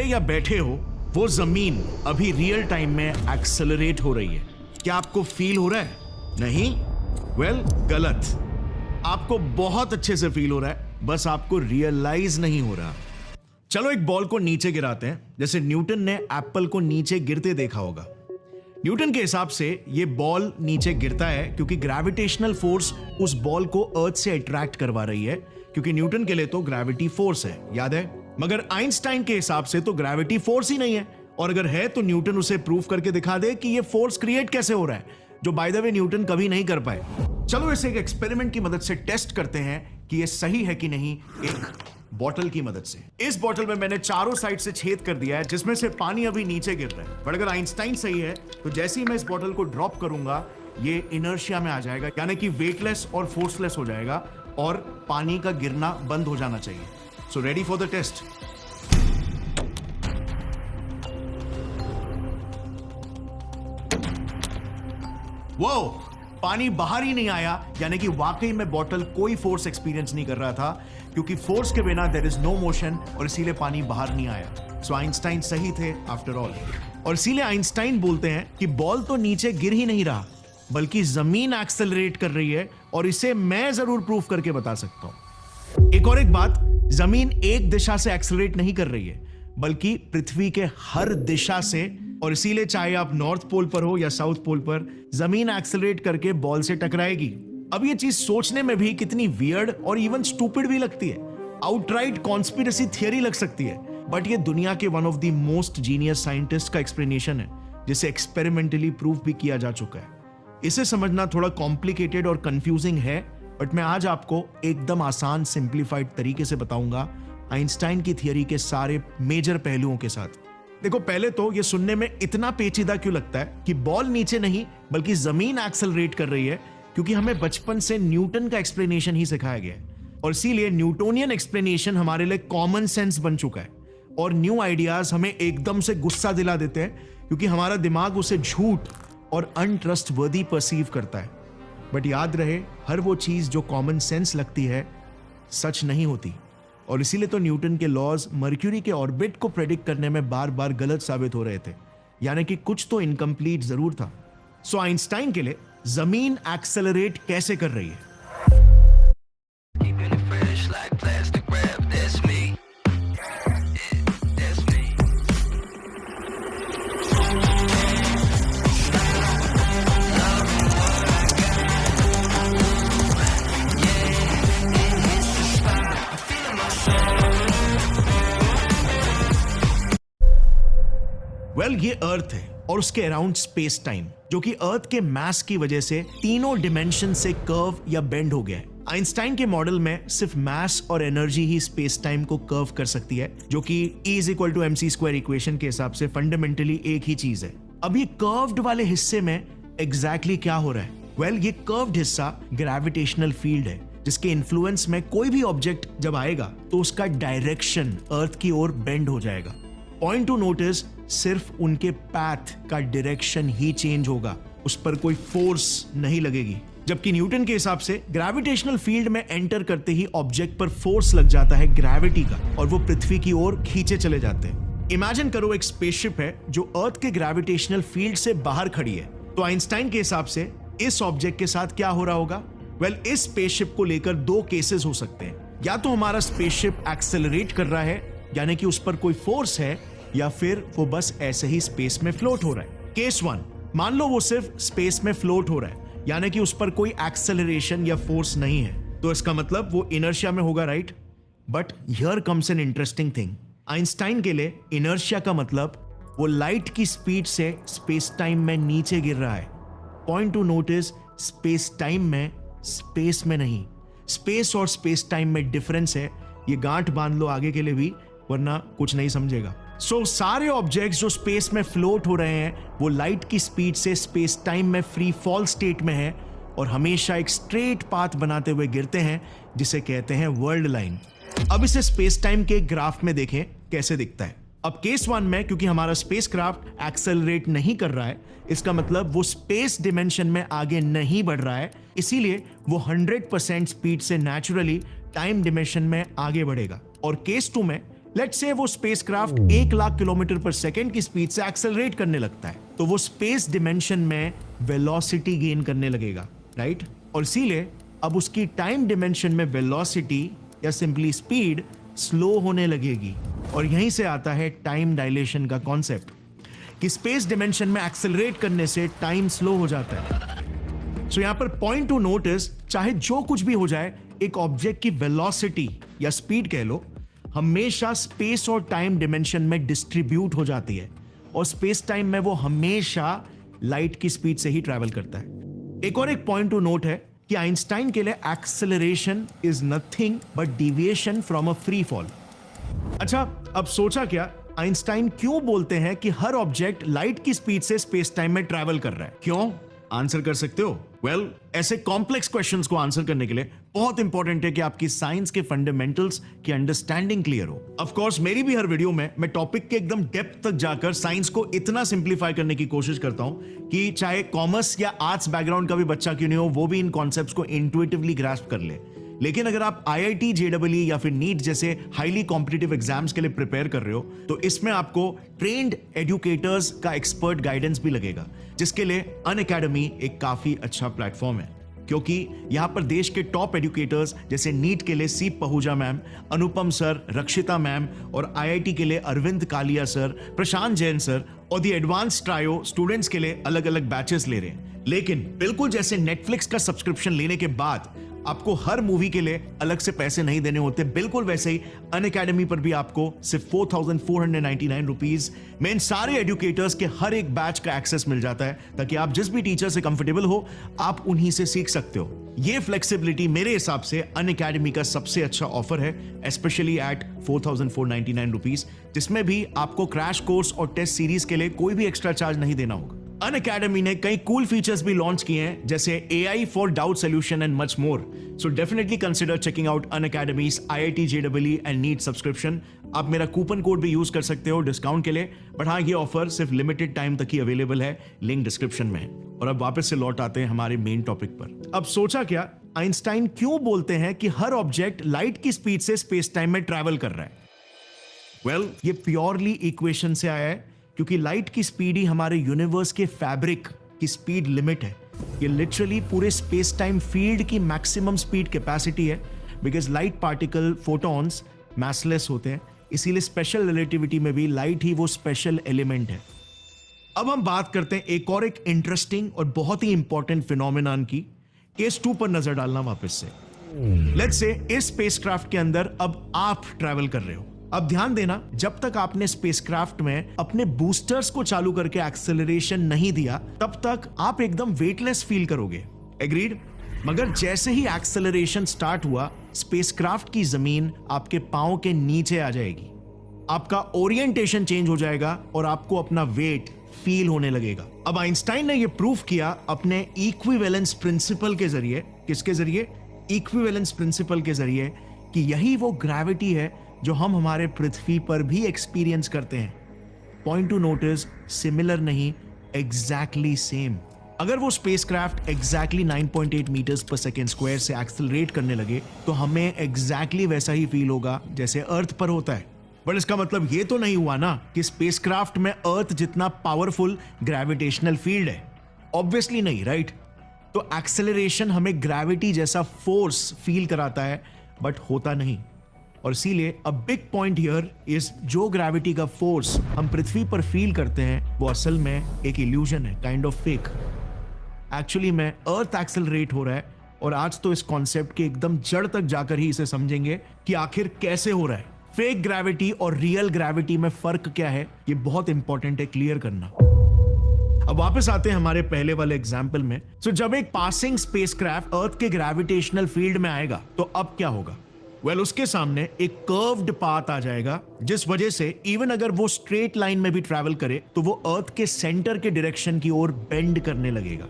या बैठे हो, वो जमीन अभी रियल टाइम में एक्सेलरेट हो रही है। क्या आपको फील हो रहा है? नहीं? वेल, गलत। आपको बहुत अच्छे से फील हो रहा है, बस आपको रियलाइज नहीं हो रहा। चलो एक बॉल को नीचे गिराते हैं, जैसे न्यूटन ने एप्पल को नीचे गिरते देखा होगा। न्यूटन के हिसाब से ये बॉल नीचे गिरता है क्योंकि ग्रेविटेशनल फोर्स उस बॉल को अर्थ से अट्रैक्ट करवा रही है, क्योंकि न्यूटन के लिए तो ग्रेविटी फोर्स है, याद है। मगर आइंस्टाइन के हिसाब से तो ग्रेविटी फोर्स ही नहीं है, और अगर है तो न्यूटन उसे प्रूव करके दिखा दे कि ये फोर्स क्रिएट कैसे हो रहा है, जो बाय द वे न्यूटन कभी नहीं कर पाए। चलो इसे एक एक्सपेरिमेंट की मदद से टेस्ट करते हैं कि ये सही है कि नहीं, एक बॉटल की मदद से। इस बॉटल में मैंने चारों साइड से छेद कर दिया है, जिसमें से पानी अभी नीचे गिर रहा है। बट अगर आइंस्टाइन सही है तो जैसे ही मैं इस बॉटल को ड्रॉप करूंगा, ये इनर्शिया में आ जाएगा, यानी कि वेटलेस और फोर्सलेस हो जाएगा, और पानी का गिरना बंद हो जाना चाहिए। So ready for the test. वो पानी बाहर ही नहीं आया, यानी कि वाकई में बॉटल कोई फोर्स एक्सपीरियंस नहीं कर रहा था, क्योंकि फोर्स के बिना देयर इज नो मोशन, और इसीलिए पानी बाहर नहीं आया। सो आइंस्टाइन सही थे आफ्टर ऑल, और इसीलिए आइंस्टाइन बोलते हैं कि बॉल तो नीचे गिर ही नहीं रहा, बल्कि जमीन एक्सेलरेट कर रही है, और इसे मैं जरूर प्रूव करके बता सकता हूं। एक और एक बात, जमीन एक दिशा से एक्सेलरेट नहीं कर रही है, बल्कि पृथ्वी के हर दिशा से, और इसीलिए चाहे आप नॉर्थ पोल पर हो या साउथ पोल पर, जमीन एक्सेलरेट करके बॉल से टकराएगी। अब ये चीज सोचने में भी कितनी वियर्ड और इवन स्टूपिड भी लगती है, आउटराइट कॉन्स्पिरेसी थियरी लग सकती है, बट ये दुनिया के one of the most genius scientist का एक्सप्लेनेशन है, जिसे एक्सपेरिमेंटली प्रूव भी किया जा चुका है। इसे समझना थोड़ा कॉम्प्लिकेटेड और कंफ्यूजिंग है, बट मैं आज आपको एकदम आसान सिंप्लीफाइड तरीके से बताऊंगा आइंस्टाइन की थियरी के सारे मेजर पहलुओं के साथ। देखो, पहले तो ये सुनने में इतना पेचीदा क्यों लगता है कि बॉल नीचे नहीं बल्कि जमीन एक्सेलरेट कर रही है, क्योंकि हमें बचपन से न्यूटन का एक्सप्लेनेशन ही सिखाया गया है, और इसीलिए न्यूटोनियन एक्सप्लेनेशन हमारे लिए कॉमन सेंस बन चुका है, और न्यू आइडियाज हमें एकदम से गुस्सा दिला देते हैं, क्योंकि हमारा दिमाग उसे झूठ और अनट्रस्टवर्दी परसीव करता है। बट याद रहे, हर वो चीज जो कॉमन सेंस लगती है सच नहीं होती, और इसीलिए तो न्यूटन के लॉज मर्क्यूरी के ऑर्बिट को प्रेडिक्ट करने में बार बार गलत साबित हो रहे थे, यानी कि कुछ तो इनकम्प्लीट जरूर था। सो आइंस्टाइन के लिए जमीन एक्सेलरेट कैसे कर रही है? ये अर्थ है और उसके अराउंड स्पेस टाइम, जो कि अर्थ के मास की वजह से तीनों डिमेंशन से कर्व या बेंड हो गया है। आइंस्टाइन के मॉडल में सिर्फ मास और एनर्जी ही स्पेस टाइम को कर्व कर सकती है, जो कि E = mc² इक्वेशन के हिसाब से फंडामेंटली एक ही चीज है। अब ये कर्व्ड वाले हिस्से में एग्जैक्टली क्या हो रहा है? वेल, ये कर्व्ड हिस्सा ग्रेविटेशनल फील्ड है, जिसके इन्फ्लुएंस में कोई भी ऑब्जेक्ट जब आएगा तो उसका डायरेक्शन अर्थ की ओर बेंड हो जाएगा। पॉइंट टू नोटिस, सिर्फ उनके पाथ का डायरेक्शन ही चेंज होगा, उस पर कोई फोर्स नहीं लगेगी। जबकि न्यूटन के हिसाब से ग्रेविटेशनल फील्ड में एंटर करते ही ऑब्जेक्ट पर फोर्स लग जाता है ग्रेविटी का, और वो पृथ्वी की ओर खींचे चले जाते हैं। इमेजिन करो एक स्पेसशिप है जो अर्थ के ग्रेविटेशनल फील्ड से बाहर खड़ी है, तो आइंस्टाइन के हिसाब से इस ऑब्जेक्ट के साथ क्या हो रहा होगा? वेल, इस स्पेसशिप को लेकर दो केसेस हो सकते हैं। या तो हमारा स्पेसशिप एक्सेलरेट कर रहा है, यानी कि उस पर कोई फोर्स है, या फिर वो बस ऐसे ही स्पेस में फ्लोट हो रहा है। केस 1, मान लो वो सिर्फ स्पेस में फ्लोट हो रहा है, यानी कि उस पर कोई एक्सेलरेशन या फोर्स नहीं है, तो इसका मतलब वो इनर्शिया में होगा, right? But here comes an interesting thing. Einstein के लिए इनर्शिया का मतलब वो लाइट की स्पीड से स्पेस टाइम में नीचे गिर रहा है। Point two notice, space time में, स्पेस में नहीं। स्पेस और स्पेस टाइम में डिफरेंस है, ये गांठ बांध लो आगे के लिए भी, वरना कुछ नहीं समझेगा। सो सारे ऑब्जेक्ट्स जो स्पेस में फ्लोट हो रहे हैं वो लाइट की स्पीड से स्पेस टाइम में फ्री फॉल स्टेट में है, और हमेशा एक स्ट्रेट पाथ बनाते हुए गिरते हैं, जिसे कहते हैं वर्ल्ड लाइन। अब इसे स्पेस टाइम के ग्राफ में देखें कैसे दिखता है। अब केस 1 में, क्योंकि हमारा स्पेसक्राफ्ट एक्सेलरेट नहीं कर रहा है, इसका मतलब वो स्पेस डिमेंशन में आगे नहीं बढ़ रहा है, इसीलिए वो 100% स्पीड से नेचुरली टाइम डिमेंशन में आगे बढ़ेगा। और केस 2 में लेट्स से वो स्पेसक्राफ्ट 1,00,000 किलोमीटर पर सेकेंड की स्पीड से एक्सेलरेट करने लगता है, तो वो स्पेस डिमेंशन में वेलोसिटी गेन करने लगेगा, राइट? और इसीलिए अब उसकी टाइम डिमेंशन में वेलोसिटी या सिंपली स्पीड स्लो होने लगेगी। और यहीं से आता है टाइम डायलेशन का कॉन्सेप्ट कि स्पेस डिमेंशन में एक्सेलरेट करने से टाइम स्लो हो जाता है। सो यहां पर पॉइंट टू नोटिस, चाहे जो कुछ भी हो जाए, एक ऑब्जेक्ट की वेलोसिटी या स्पीड कह लो, हमेशा स्पेस और टाइम डिमेंशन में डिस्ट्रीब्यूट हो जाती है, और स्पेस टाइम में वो हमेशा लाइट की स्पीड से ही ट्रैवल करता है। एक और एक पॉइंट टू नोट है कि आइंस्टाइन के लिए acceleration is nothing but deviation from a free fall. अच्छा, अब सोचा क्या, आइंस्टाइन क्यों बोलते हैं कि हर ऑब्जेक्ट लाइट की स्पीड से स्पेस टाइम में ट्रैवल कर रहा है? क्यों? आंसर कर सकते हो? वेल, ऐसे कॉम्प्लेक्स क्वेश्चंस को आंसर करने के लिए बहुत इंपॉर्टेंट है कि आपकी साइंस के फंडामेंटल्स की अंडरस्टैंडिंग क्लियर हो। ऑफ कोर्स मेरी भी हर वीडियो में मैं टॉपिक के एकदम डेप्थ तक जाकर साइंस को इतना सिंप्लीफाई करने की कोशिश करता हूं कि चाहे कॉमर्स या आर्ट्स बैकग्राउंड का भी बच्चा क्यों नहीं हो, वो भी इन कॉन्सेप्ट्स को इंट्यूटिवली ग्रास्प कर ले। लेकिन अगर आप IIT, JEE या फिर नीट जैसे हाईली कॉम्पिटिटिव एग्जाम्स के लिए प्रिपेयर कर रहे हो, तो इसमें आपको ट्रेन्ड एजुकेटर्स का एक्सपर्ट गाइडेंस भी लगेगा, जिसके लिए अनअकैडमी एक काफी अच्छा प्लेटफॉर्म है, क्योंकि यहां पर देश के टॉप एजुकेटर्स जैसे नीट के लिए सी पहूजा मैम, अनुपम सर, रक्षिता मैम, और IIT के लिए अरविंद कालिया सर, प्रशांत जैन सर, और दी एडवांस ट्रायो स्टूडेंट्स के लिए अलग अलग बैचेस ले रहे हैं। लेकिन बिल्कुल जैसे नेटफ्लिक्स का सब्सक्रिप्शन लेने के बाद आपको हर मूवी के लिए अलग से पैसे नहीं देने होते, बिल्कुल वैसे ही अनअकैडमी पर भी आपको सिर्फ 4,499 रुपीज में इन सारे एजुकेटर्स के हर एक बैच का एक्सेस मिल जाता है, ताकि आप जिस भी टीचर से कंफर्टेबल हो, आप उन्हीं से सीख सकते हो। ये फ्लेक्सिबिलिटी मेरे हिसाब से अनअकैडमी का सबसे अच्छा ऑफर है, स्पेशली एट 4,499 रुपीज, जिसमें भी आपको क्रैश कोर्स और टेस्ट सीरीज के लिए कोई भी एक्स्ट्रा चार्ज नहीं देना होगा। अनअकैडमी ने कई कूल फीचर्स भी लॉन्च किए हैं, जैसे AI for doubt solution and much more. So definitely consider checking out Unacademy's IIT, JEE and NEET subscription. आप मेरा कूपन कोड भी यूज कर सकते हो डिस्काउंट के लिए, बट हाँ, ये ऑफर सिर्फ लिमिटेड टाइम तक ही अवेलेबल है, लिंक डिस्क्रिप्शन में है। और अब वापस से लौट आते हैं हमारे मेन टॉपिक पर। अब सोचा क्या, आइंस्टाइन क्यों बोलते हैं कि हर ऑब्जेक्ट लाइट की स्पीड से स्पेस टाइम में ट्रैवल कर रहा है? वेल, ये प्योरली इक्वेशन से आया है, क्योंकि लाइट की स्पीड ही हमारे यूनिवर्स के फैब्रिक की स्पीड लिमिट है। ये लिटरली पूरे स्पेस टाइम फील्ड की मैक्सिमम स्पीड कैपेसिटी है, बिकॉज लाइट पार्टिकल फोटॉन्स मैसलेस होते हैं, इसीलिए स्पेशल रिलेटिविटी में भी लाइट ही वो स्पेशल एलिमेंट है। अब हम बात करते हैं एक और एक इंटरेस्टिंग और बहुत ही इंपॉर्टेंट फिनोमेनन की। केस 2 पर नजर डालना वापस से। लेट्स से इस स्पेसक्राफ्ट के अंदर अब आप ट्रैवल कर रहे हो। अब ध्यान देना, जब तक आपने स्पेसक्राफ्ट में अपने बूस्टर्स को चालू करके एक्सेलरेशन नहीं दिया, तब तक आप एकदम वेटलेस फील करोगे। एग्रीड? मगर जैसे ही एक्सेलरेशन स्टार्ट हुआ, स्पेसक्राफ्ट की जमीन आपके पांव के नीचे आ जाएगी, आपका ओरिएंटेशन चेंज हो जाएगा और आपको अपना वेट फील होने लगेगा। अब आइंस्टाइन ने यह प्रूफ किया अपने इक्विवेलेंस प्रिंसिपल के जरिए। किसके जरिए? इक्विवेलेंस प्रिंसिपल के जरिए, कि यही वो ग्रेविटी है जो हम हमारे पृथ्वी पर भी एक्सपीरियंस करते हैं। पॉइंट टू नोटिस, सिमिलर नहीं, एग्जैक्टली सेम। अगर वो स्पेसक्राफ्ट एग्जैक्टली 9.8 मीटर्स पर सेकेंड स्क्वायर से एक्सेलरेट करने लगे, तो हमें एग्जैक्टली वैसा ही फील होगा जैसे अर्थ पर होता है। बट इसका मतलब ये तो नहीं हुआ ना कि स्पेसक्राफ्ट में अर्थ जितना पावरफुल ग्रेविटेशनल फील्ड है। ऑब्वियसली नहीं, राइट? तो एक्सेलरेशन हमें ग्रेविटी जैसा फोर्स फील कराता है, बट होता नहीं। और इसीलिए a big point here is, जो ग्रेविटी का फोर्स हम पृथ्वी पर फील करते हैं, वो असल में एक इल्यूजन है, काइंड ऑफ फेक। एक्चुअली में अर्थ एक्सेलरेट हो रहा है, और आज तो इस कॉन्सेप्ट के एकदम जड़ तक जाकर ही इसे समझेंगे कि आखिर कैसे हो रहा है। फेक ग्रेविटी और रियल ग्रेविटी में फर्क क्या है, ये बहुत इंपॉर्टेंट है क्लियर करना। अब वापस आते हैं हमारे पहले वाले एग्जाम्पल में। सो जब एक पासिंग स्पेसक्राफ्ट अर्थ के ग्रेविटेशनल फील्ड में आएगा, तो अब क्या होगा? वेल, उसके सामने एक कर्व्ड पाथ आ जाएगा, जिस वजह से इवन अगर वो स्ट्रेट लाइन में भी ट्रैवल करे, तो वो अर्थ के सेंटर के डायरेक्शन की ओर बेंड करने लगेगा।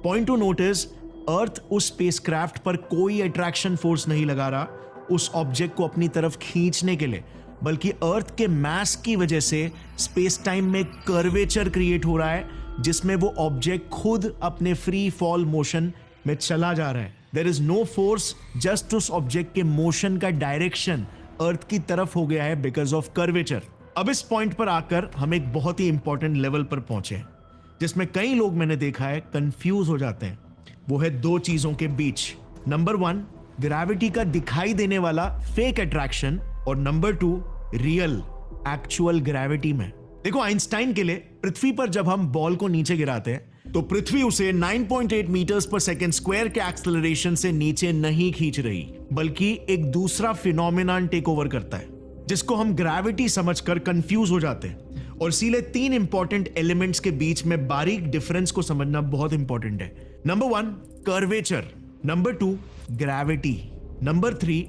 पॉइंट टू नोटिस, अर्थ उस स्पेसक्राफ्ट पर कोई अट्रैक्शन फोर्स नहीं लगा रहा उस ऑब्जेक्ट को अपनी तरफ खींचने के लिए, बल्कि अर्थ के मास की वजह से स्पेस टाइम में कर्वेचर क्रिएट हो रहा है, जिसमें वो ऑब्जेक्ट खुद अपने फ्री फॉल मोशन में चला जा रहा है। There is no force, just उस ऑब्जेक्ट के मोशन का डायरेक्शन अर्थ की तरफ हो गया है बिकॉज ऑफ कर्वेचर। अब इस पॉइंट पर आकर हम एक बहुत ही इंपॉर्टेंट लेवल पर पहुंचे हैं जिसमें कई लोग मैंने देखा है कंफ्यूज हो जाते हैं। वो है दो चीजों के बीच, नंबर 1 ग्रेविटी का दिखाई देने वाला फेक अट्रैक्शन और नंबर 2 रियल एक्चुअल ग्रेविटी में। देखो आइंस्टाइन के लिए पृथ्वी पर जब हम बॉल को नीचे गिराते हैं तो पृथ्वी उसे 9.8 मीटर्स पर सेकेंड स्क्वायर के एक्सेलरेशन से नीचे नहीं खींच रही, बल्कि एक दूसरा फिनोमेनन टेक ओवर करता है जिसको हम ग्रेविटी समझकर कंफ्यूज हो जाते हैं। और इसीलिए 3 इंपॉर्टेंट एलिमेंट्स के बीच में बारीक डिफरेंस को समझना बहुत इंपॉर्टेंट है। Number 1 curvature, number 2 gravity, number 3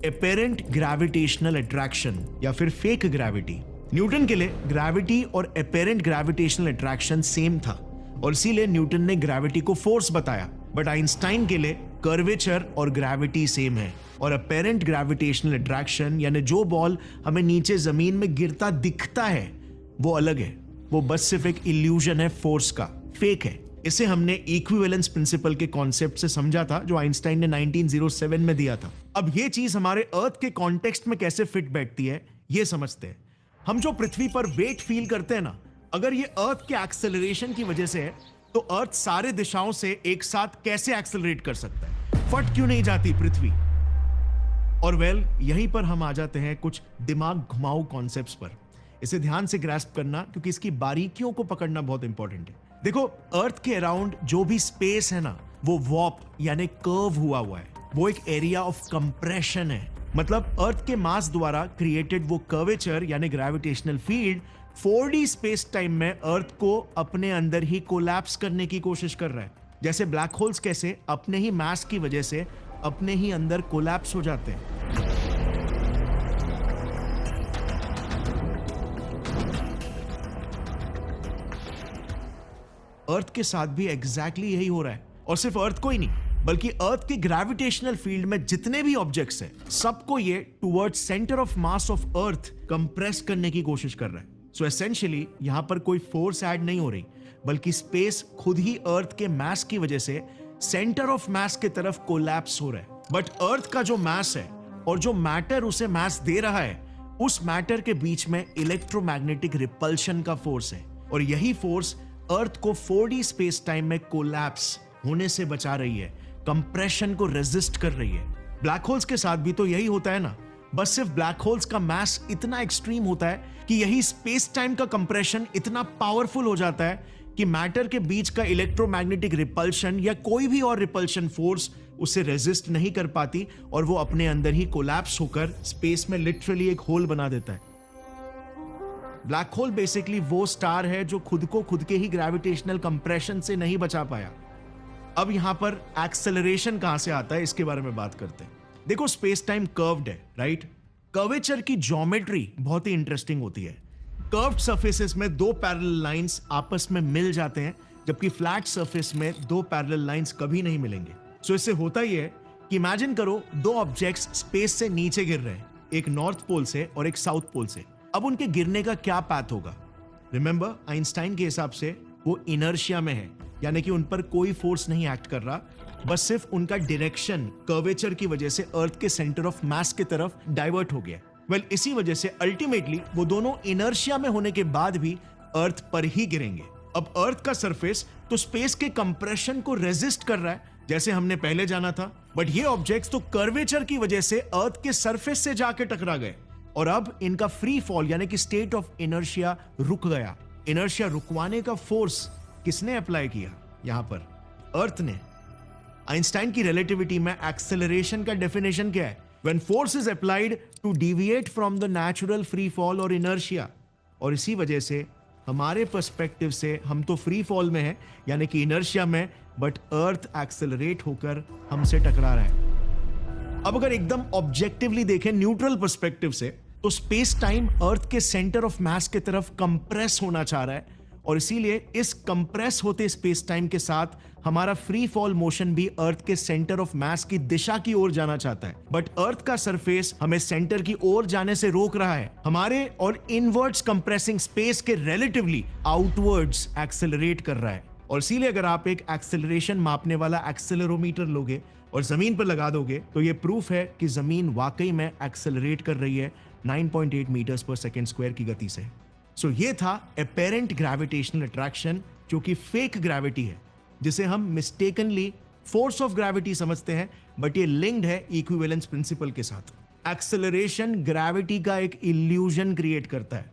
apparent gravitational attraction या फिर फेक ग्रेविटी। न्यूटन के लिए ग्रेविटी और एपेरेंट ग्रेविटेशनल अट्रैक्शन सेम था और इसीलिए न्यूटन ने ग्रेविटी को फोर्स बताया, बट आइंस्टाइन के लिए कर्वेचर और ग्रेविटी सेम है और अपेरेंट ग्रेविटेशनल अट्रैक्शन यानी जो बॉल हमें नीचे जमीन में गिरता दिखता है वो अलग है, वो बस सिर्फ एक इल्यूजन है फोर्स का, फेक है। इसे हमने इक्विवेलेंस प्रिंसिपल के कॉन्सेप्ट से समझा था जो आइंस्टाइन ने 1907 में दिया था। अब ये चीज हमारे अर्थ के कॉन्टेक्स्ट में कैसे फिट बैठती है ये समझते हैं। हम जो पृथ्वी पर वेट फील करते हैं ना, अगर ये अर्थ के एक्सेलरेशन की वजह से है तो अर्थ सारे दिशाओं से एक साथ कैसे एक्सेलरेट कर सकता है, फट क्यों नहीं जाती पृथ्वी? और यहीं पर हम आ जाते हैं कुछ दिमाग घुमाऊ कॉन्सेप्ट्स पर। इसे ध्यान से ग्रैस्प करना क्योंकि इसकी बारीकियों को पकड़ना बहुत इंपॉर्टेंट है। देखो अर्थ के अराउंड जो भी स्पेस है ना वो वॉर्प यानी कर्व हुआ है, वो एक एरिया ऑफ कंप्रेशन है। मतलब अर्थ के मास द्वारा क्रिएटेड वो कर्वेचर यानी gravitational field 4D space time में अर्थ को अपने अंदर ही कोलैप्स करने की कोशिश कर रहा है। जैसे ब्लैक होल्स कैसे अपने ही मास की वजह से अपने ही अंदर कोलैप्स हो जाते हैं। अर्थ के साथ भी एग्जैक्टली यही हो रहा है और सिर्फ अर्थ को ही नहीं बल्कि अर्थ के ग्रेविटेशनल फील्ड में जितने भी ऑब्जेक्ट्स हैं सबको ये towards centre of mass of earth compress करने की कोशिश कर रहा है। सो एसेंशियली यहां पर कोई फोर्स ऐड नहीं हो रही बल्कि स्पेस खुद ही अर्थ के मास की वजह से सेंटर ऑफ मास की तरफ कोलैप्स हो रहा है। बट अर्थ का जो मास है और जो मैटर उसे मास दे रहा है उस मैटर के बीच में इलेक्ट्रोमैग्नेटिक रिपल्शन का फोर्स है और यही फोर्स अर्थ को 4D स्पेस टाइम में कोलैप्स होने से बचा रही है, कंप्रेशन को रेजिस्ट कर रही है। ब्लैक होल्स के साथ भी तो यही होता है ना, बस सिर्फ ब्लैक होल्स का मास इतना एक्सट्रीम होता है कि यही स्पेस टाइम का कंप्रेशन इतना पावरफुल हो जाता है कि मैटर के बीच का इलेक्ट्रोमैग्नेटिक रिपल्शन या कोई भी और रिपल्शन फोर्स उसे रेजिस्ट नहीं कर पाती और वो अपने अंदर ही कोलैप्स होकर स्पेस में लिटरली एक होल बना देता है। ब्लैक होल बेसिकली वो स्टार है जो खुद को खुद के ही ग्रेविटेशनल कंप्रेशन से नहीं बचा पाया। अब यहां पर एक्सेलरेशन कहां से आता है इसके बारे में बात करते हैं। देखो स्पेस टाइम कर्व्ड है, राइट? कर्वेचर की ज्योमेट्री बहुत ही इंटरेस्टिंग होती है। कर्व्ड सरफेसेस में दो पैरेलल लाइंस आपस में मिल जाते हैं जबकि फ्लैट सरफेस में दो पैरेलल लाइंस कभी नहीं मिलेंगे। सो इससे होता ही है कि इमेजिन करो दो ऑब्जेक्ट्स स्पेस से नीचे गिर रहे हैं, एक नॉर्थ पोल से और एक साउथ पोल से। अब उनके गिरने का क्या पैथ होगा? रिमेंबर आइंस्टाइन के हिसाब से वो इनर्शिया में है, यानी कि उन पर कोई फोर्स नहीं एक्ट कर रहा, बस सिर्फ उनका डायरेक्शन कर्वेचर की वजह से अर्थ के सेंटर ऑफ मास की तरफ डाइवर्ट हो गया। इसी वजह से अल्टीमेटली वो दोनों इनर्शिया में होने के बाद भी अर्थ पर ही गिरेंगे। अब अर्थ का सरफेस तो स्पेस के कंप्रेशन को रेजिस्ट कर रहा है जैसे हमने पहले जाना था, बट ये ऑब्जेक्ट्स तो कर्वेचर की वजह से अर्थ के सरफेस से जाके टकरा गए और अब इनका फ्री फॉल यानी कि स्टेट ऑफ इनर्शिया रुक गया। इनर्शिया रुकवाने का फोर्स किसने अप्लाई किया? यहां पर अर्थ ने। आइंस्टाइन की रिलेटिविटी में एक्सेलरेशन का डेफिनेशन क्या है? When force is applied to deviate from the natural free fall or inertia। और इसी वजह से हमारे पर्सपेक्टिव से हम तो फ्री फॉल में हैं यानी कि इनर्शिया में, बट अर्थ एक्सेलरेट होकर हमसे टकरा रहा है। अब अगर एकदम ऑब्जेक्टिवली देखें न्यूट्रल पर्सपेक्टिव से तो स्पेस टाइम अर्थ के सेंटर ऑफ मास की तरफ कंप्रेस होना चाह रहा है और इसीलिए इस कंप्रेस होते स्पेस टाइम के साथ हमारा फ्री फॉल मोशन भी अर्थ के सेंटर ऑफ मास की दिशा की ओर जाना चाहता है, बट अर्थ का सरफेस हमें सेंटर की ओर जाने से रोक रहा है। हमारे और इनवर्ड्स कंप्रेसिंग स्पेस के रिलेटिवली आउटवर्ड्स एक्सेलरेट कर रहा है और इसीलिए अगर आप एक एक्सेलरेशन मापने वाला एक्सेलरोमीटर लोगे और जमीन पर लगा दोगे तो ये प्रूफ है कि जमीन वाकई में एक्सेलरेट कर रही है 9.8 मीटर्स पर सेकेंड स्क्वायर की गति से। सो ये था अपेरेंट ग्रेविटेशनल अट्रैक्शन, जो कि फेक ग्रेविटी है, जिसे हम मिस्टेकनली फोर्स ऑफ ग्रेविटी समझते हैं, बट ये लिंक्ड है इक्विवेलेंस प्रिंसिपल के साथ। एक्सेलरेशन ग्रेविटी का एक इल्यूजन क्रिएट करता है।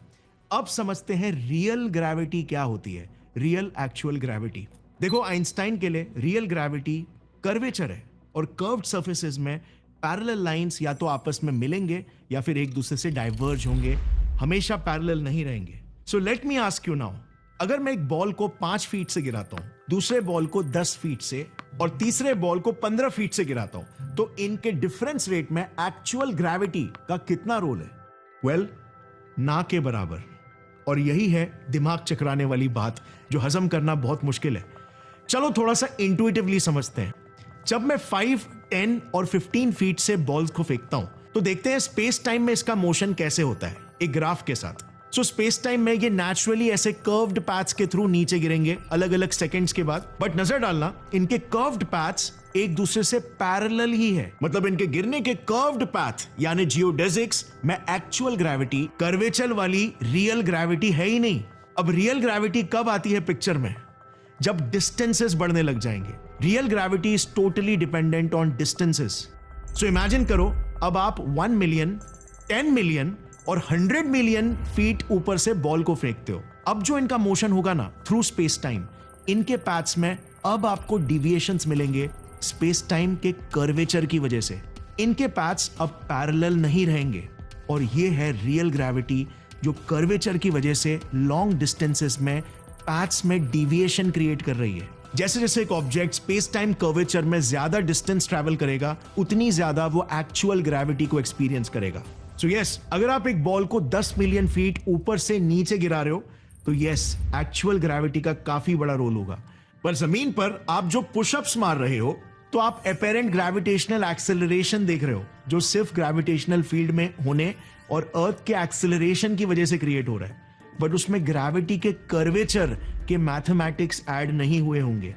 अब समझते हैं रियल ग्रेविटी क्या होती है, रियल एक्चुअल ग्रेविटी। देखो, आइंस्टाइन के लिए रियल ग्रेविटी कर्वेचर है, और कर्व्ड सर्फेसेस में पैरेलल लाइंस या तो आपस में मिलेंगे या फिर एक दूसरे से डाइवर्ज होंगे, हमेशा पैरेलल नहीं रहेंगे। So let me ask you now, अगर मैं एक बॉल को 5 फीट से गिराता हूं, दूसरे बॉल को 10 फीट से और तीसरे बॉल को 15 फीट से गिराता हूं, तो इनके डिफरेंस रेट में एक्चुअल ग्रेविटी का कितना रोल है? वेल, ना के बराबर। और यही है दिमाग चकराने वाली बात, जो हजम करना बहुत मुश्किल है। चलो थोड़ा सा इंट्यूटिवली समझते हैं। जब मैं 5, 10 और 15 फीट से बॉल्स को फेंकता हूं, तो देखते हैं स्पेस टाइम में इसका मोशन कैसे होता है, एक ग्राफ के साथ। सो स्पेस टाइम में ये नेचुरली ऐसे कर्व्ड पैथ्स के थ्रू नीचे गिरेंगे अलग अलग सेकंड्स के बाद। बट नजर डालना, इनके कर्व्ड पैथ्स एक दूसरे से पैरेलल ही है, मतलब इनके गिरने के कर्व्ड पैथ यानी जियोडेसिक्स में एक्चुअल ग्रेविटी, कर्वेचर वाली रियल ग्रेविटी है ही नहीं। अब रियल ग्रेविटी कब आती है पिक्चर में? जब डिस्टेंसेस बढ़ने लग जाएंगे। Real gravity is totally dependent on distances. So imagine करो, अब आप 1 मिलियन, 10 मिलियन और 100 मिलियन फीट ऊपर से बॉल को फेंकते हो। अब जो इनका मोशन होगा ना थ्रू स्पेस टाइम, इनके पैथ्स में अब आपको डिविएशंस मिलेंगे स्पेस टाइम के कर्वेचर की वजह से। इनके पैथ्स अब पैरेलल नहीं रहेंगे, और ये है रियल ग्रेविटी, जो कर्वेचर की वजह से लॉन्ग डिस्टेंसेस में पैथ्स में डिविएशन क्रिएट कर रही है। जैसे जैसे एक ऑब्जेक्ट स्पेस टाइम कर्वेचर में ज्यादा डिस्टेंस ट्रैवल करेगा, उतनी ज्यादा वो एक्चुअल ग्रेविटी को एक्सपीरियंस करेगा। सो यस, अगर आप एक बॉल को 10 मिलियन फीट ऊपर से नीचे गिरा रहे हो, तो यस, एक्चुअल ग्रेविटी का काफी बड़ा रोल होगा। पर जमीन पर आप जो पुशअप्स मार रहे हो, तो आप अपेरेंट ग्रेविटेशनल एक्सेलरेशन देख रहे हो, जो सिर्फ ग्रेविटेशनल फील्ड में होने और अर्थ के एक्सेलरेशन की वजह से क्रिएट हो रहा है, बट उसमें ग्रेविटी के कर्वेचर के मैथमेटिक्स ऐड नहीं हुए होंगे।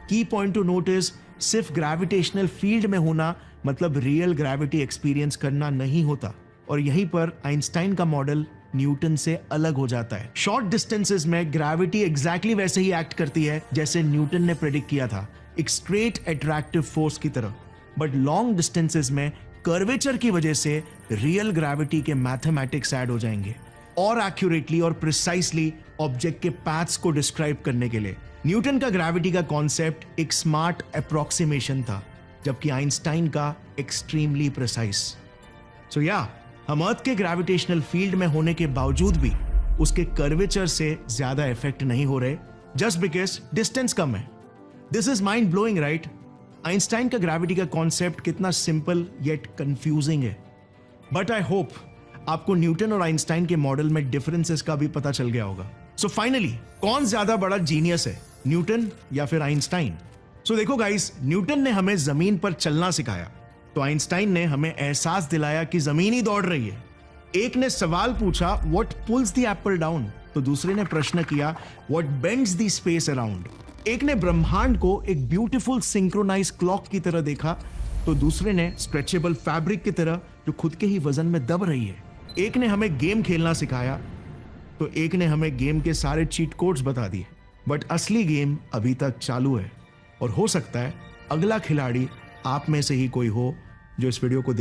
की पॉइंट टू नोट इज, सिर्फ ग्रेविटेशनल फील्ड में होना मतलब रियल ग्रेविटी एक्सपीरियंस करना नहीं होता। और यहीं पर आइंस्टाइन का मॉडल न्यूटन से अलग हो जाता है। शॉर्ट डिस्टेंसेस में ग्रेविटी एग्जैक्टली वैसे ही एक्ट करती है जैसे न्यूटन ने प्रेडिक्ट किया था, एक स्ट्रेट अट्रैक्टिव फोर्स की तरह। बट लॉन्ग डिस्टेंसेस में कर्वेचर की वजह से रियल ग्रेविटी के मैथमेटिक्स ऐड हो जाएंगे, और एक्यूरेटली और प्रिसाइसली ऑब्जेक्ट के पैथ्स को डिस्क्राइब करने के लिए। न्यूटन का ग्रेविटी का कॉन्सेप्ट एक स्मार्ट अप्रोक्सीमेशन था, जबकि आइंस्टाइन का एक्सट्रीमली प्रिसाइस। सो या, हम अर्थ के ग्रेविटेशनल फील्ड में होने के बावजूद भी उसके कर्वेचर से ज्यादा इफेक्ट नहीं हो रहे, जस्ट बिकॉज डिस्टेंस कम है। This is mind blowing, right? Einstein का ग्रेविटी का कॉन्सेप्ट कितना सिंपल येट कंफ्यूजिंग है। बट आई होप आपको न्यूटन और आइंस्टाइन के मॉडल में डिफरेंसेस का भी पता चल गया होगा। सो फाइनली, कौन ज्यादा बड़ा जीनियस है, न्यूटन या फिर आइंस्टाइन? सो देखो गाइस, न्यूटन ने हमें जमीन पर चलना सिखाया, तो आइंस्टाइन ने हमें एहसास दिलाया कि जमीन ही दौड़ रही है। एक ने सवाल पूछा, what pulls the apple down, तो दूसरे ने प्रश्न किया, what bends the space around. एक ने ब्रह्मांड को एक ब्यूटीफुल सिंक्रोनाइज क्लॉक की तरह देखा, तो दूसरे ने स्ट्रेचेबल फैब्रिक की तरह जो खुद के ही वजन में दब रही है। एक ने हमें गेम खेलना सिखाया, तो एक ने हमें गेम के सारे चीट कोड्स बता दिए। बट असली गेम अभी तक चालू है, और हो सकता है अगला खिलाड़ी आप में से ही कोई हो जो इस वीडियो को